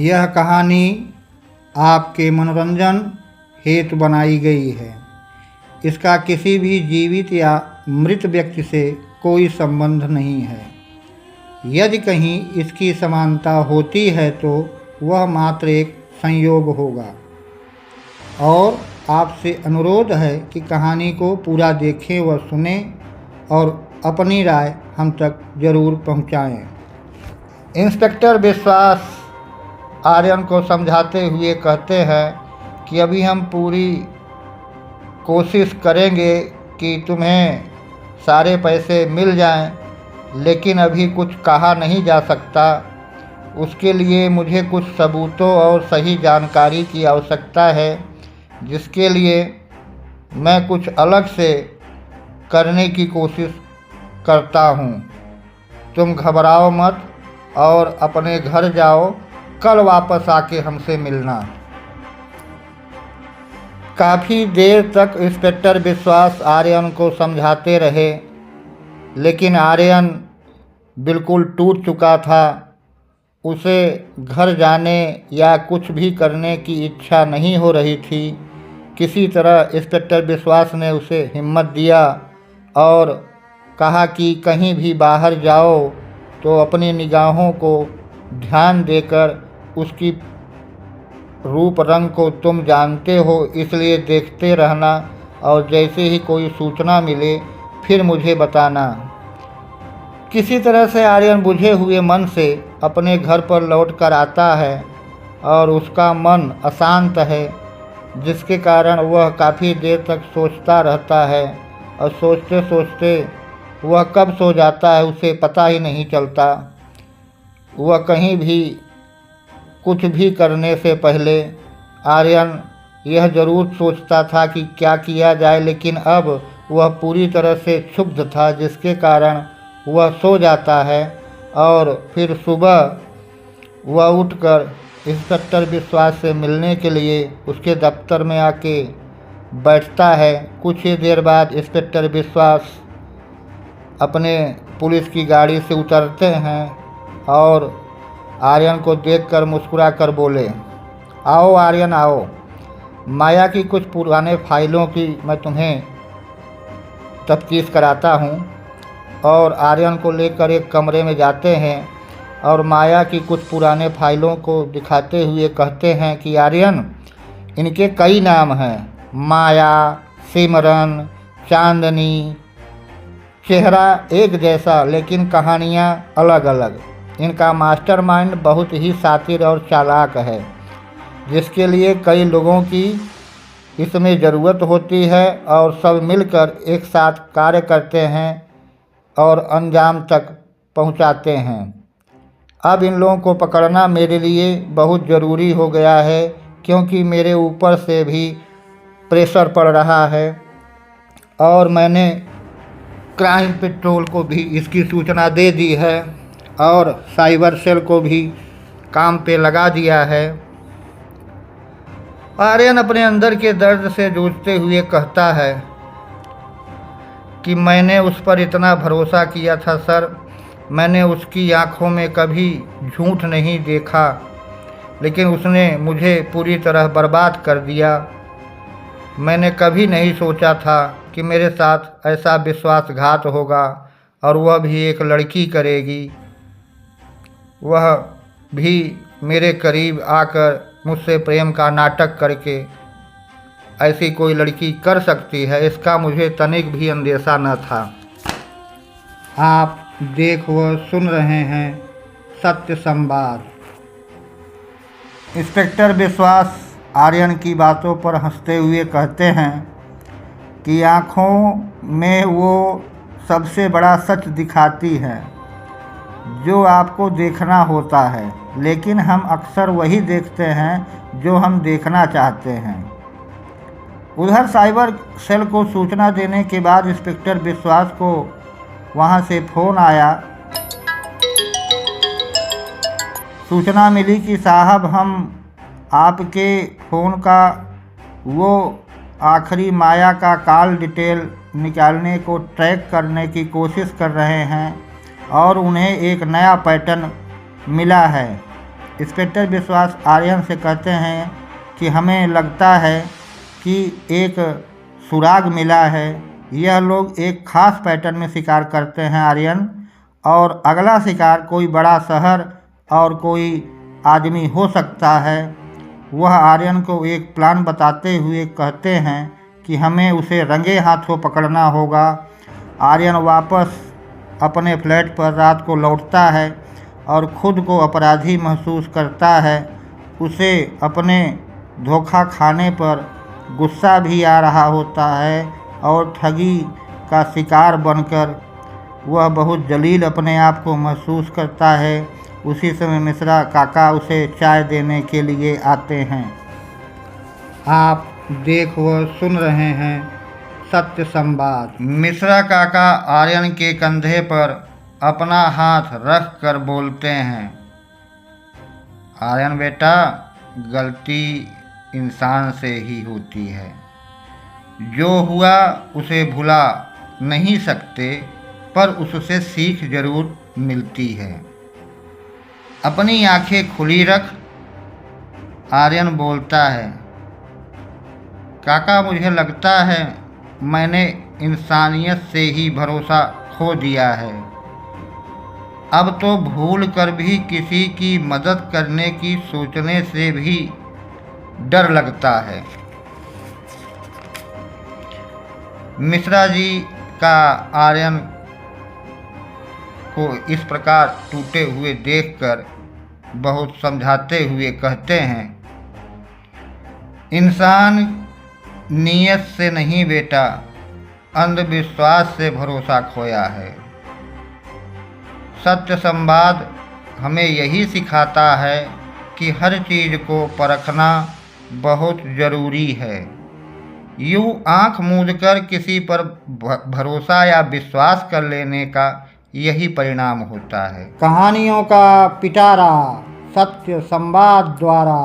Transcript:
यह कहानी आपके मनोरंजन हेतु बनाई गई है। इसका किसी भी जीवित या मृत व्यक्ति से कोई संबंध नहीं है। यदि कहीं इसकी समानता होती है तो वह मात्र एक संयोग होगा। और आपसे अनुरोध है कि कहानी को पूरा देखें व सुनें और अपनी राय हम तक जरूर पहुंचाएं। इंस्पेक्टर विश्वास आर्यन को समझाते हुए कहते हैं कि अभी हम पूरी कोशिश करेंगे कि तुम्हें सारे पैसे मिल जाएं, लेकिन अभी कुछ कहा नहीं जा सकता। उसके लिए मुझे कुछ सबूतों और सही जानकारी की आवश्यकता है, जिसके लिए मैं कुछ अलग से करने की कोशिश करता हूँ। तुम घबराओ मत और अपने घर जाओ। कल वापस आके हमसे मिलना। काफ़ी देर तक इंस्पेक्टर विश्वास आर्यन को समझाते रहे, लेकिन आर्यन बिल्कुल टूट चुका था। उसे घर जाने या कुछ भी करने की इच्छा नहीं हो रही थी। किसी तरह इंस्पेक्टर विश्वास ने उसे हिम्मत दिया और कहा कि कहीं भी बाहर जाओ तो अपनी निगाहों को ध्यान देकर उसकी रूप रंग को तुम जानते हो, इसलिए देखते रहना और जैसे ही कोई सूचना मिले फिर मुझे बताना। किसी तरह से आर्यन बुझे हुए मन से अपने घर पर लौट कर आता है और उसका मन अशांत है, जिसके कारण वह काफ़ी देर तक सोचता रहता है और सोचते सोचते वह कब सो जाता है उसे पता ही नहीं चलता। वह कहीं भी कुछ भी करने से पहले आर्यन यह ज़रूर सोचता था कि क्या किया जाए, लेकिन अब वह पूरी तरह से क्षुब्ध था, जिसके कारण वह सो जाता है और फिर सुबह वह उठकर इंस्पेक्टर विश्वास से मिलने के लिए उसके दफ्तर में आके बैठता है। कुछ ही देर बाद इंस्पेक्टर विश्वास अपने पुलिस की गाड़ी से उतरते हैं और आर्यन को देखकर मुस्कुरा कर बोले, आओ आर्यन आओ, माया की कुछ पुराने फाइलों की मैं तुम्हें तफ्तीश कराता हूँ। और आर्यन को लेकर एक कमरे में जाते हैं और माया की कुछ पुराने फाइलों को दिखाते हुए कहते हैं कि आर्यन, इनके कई नाम हैं, माया, सिमरन, चांदनी। चेहरा एक जैसा लेकिन कहानियाँ अलग अलग। इनका मास्टरमाइंड बहुत ही शातिर और चालाक है, जिसके लिए कई लोगों की इसमें ज़रूरत होती है और सब मिलकर एक साथ कार्य करते हैं और अंजाम तक पहुंचाते हैं। अब इन लोगों को पकड़ना मेरे लिए बहुत ज़रूरी हो गया है, क्योंकि मेरे ऊपर से भी प्रेशर पड़ रहा है और मैंने क्राइम पेट्रोल को भी इसकी सूचना दे दी है और साइबर सेल को भी काम पे लगा दिया है। आर्यन अपने अंदर के दर्द से जूझते हुए कहता है कि मैंने उस पर इतना भरोसा किया था सर। मैंने उसकी आंखों में कभी झूठ नहीं देखा, लेकिन उसने मुझे पूरी तरह बर्बाद कर दिया। मैंने कभी नहीं सोचा था कि मेरे साथ ऐसा विश्वासघात होगा और वह भी एक लड़की करेगी, वह भी मेरे करीब आकर मुझसे प्रेम का नाटक करके। ऐसी कोई लड़की कर सकती है, इसका मुझे तनिक भी अंदेशा न था। आप देख व सुन रहे हैं सत्य संवाद। इंस्पेक्टर विश्वास आर्यन की बातों पर हंसते हुए कहते हैं कि आँखों में वो सबसे बड़ा सच दिखाती है जो आपको देखना होता है, लेकिन हम अक्सर वही देखते हैं जो हम देखना चाहते हैं। उधर साइबर सेल को सूचना देने के बाद इंस्पेक्टर विश्वास को वहां से फ़ोन आया। सूचना मिली कि साहब, हम आपके फ़ोन का वो आखिरी माया का कॉल डिटेल निकालने को ट्रैक करने की कोशिश कर रहे हैं और उन्हें एक नया पैटर्न मिला है। इंस्पेक्टर विश्वास आर्यन से कहते हैं कि हमें लगता है कि एक सुराग मिला है। यह लोग एक खास पैटर्न में शिकार करते हैं आर्यन, और अगला शिकार कोई बड़ा शहर और कोई आदमी हो सकता है। वह आर्यन को एक प्लान बताते हुए कहते हैं कि हमें उसे रंगे हाथों पकड़ना होगा। आर्यन वापस अपने फ्लैट पर रात को लौटता है और खुद को अपराधी महसूस करता है। उसे अपने धोखा खाने पर गुस्सा भी आ रहा होता है और ठगी का शिकार बनकर वह बहुत जलील अपने आप को महसूस करता है। उसी समय मिश्रा काका उसे चाय देने के लिए आते हैं। आप देख व सुन रहे हैं सत्य संवाद। मिश्रा काका आर्यन के कंधे पर अपना हाथ रख कर बोलते हैं, आर्यन बेटा, गलती इंसान से ही होती है। जो हुआ उसे भुला नहीं सकते, पर उससे सीख जरूर मिलती है। अपनी आंखें खुली रख, आर्यन बोलता है। काका, मुझे लगता है मैंने इंसानियत से ही भरोसा खो दिया है। अब तो भूल कर भी किसी की मदद करने की सोचने से भी डर लगता है। मिश्रा जी का आर्यन को इस प्रकार टूटे हुए देखकर बहुत समझाते हुए कहते हैं, इंसान नीयत से नहीं बेटा, अंधविश्वास से भरोसा खोया है। सत्य संवाद हमें यही सिखाता है कि हर चीज़ को परखना बहुत ज़रूरी है। यूँ आँख मूंदकर किसी पर भरोसा या विश्वास कर लेने का यही परिणाम होता है। कहानियों का पिटारा सत्य संवाद द्वारा।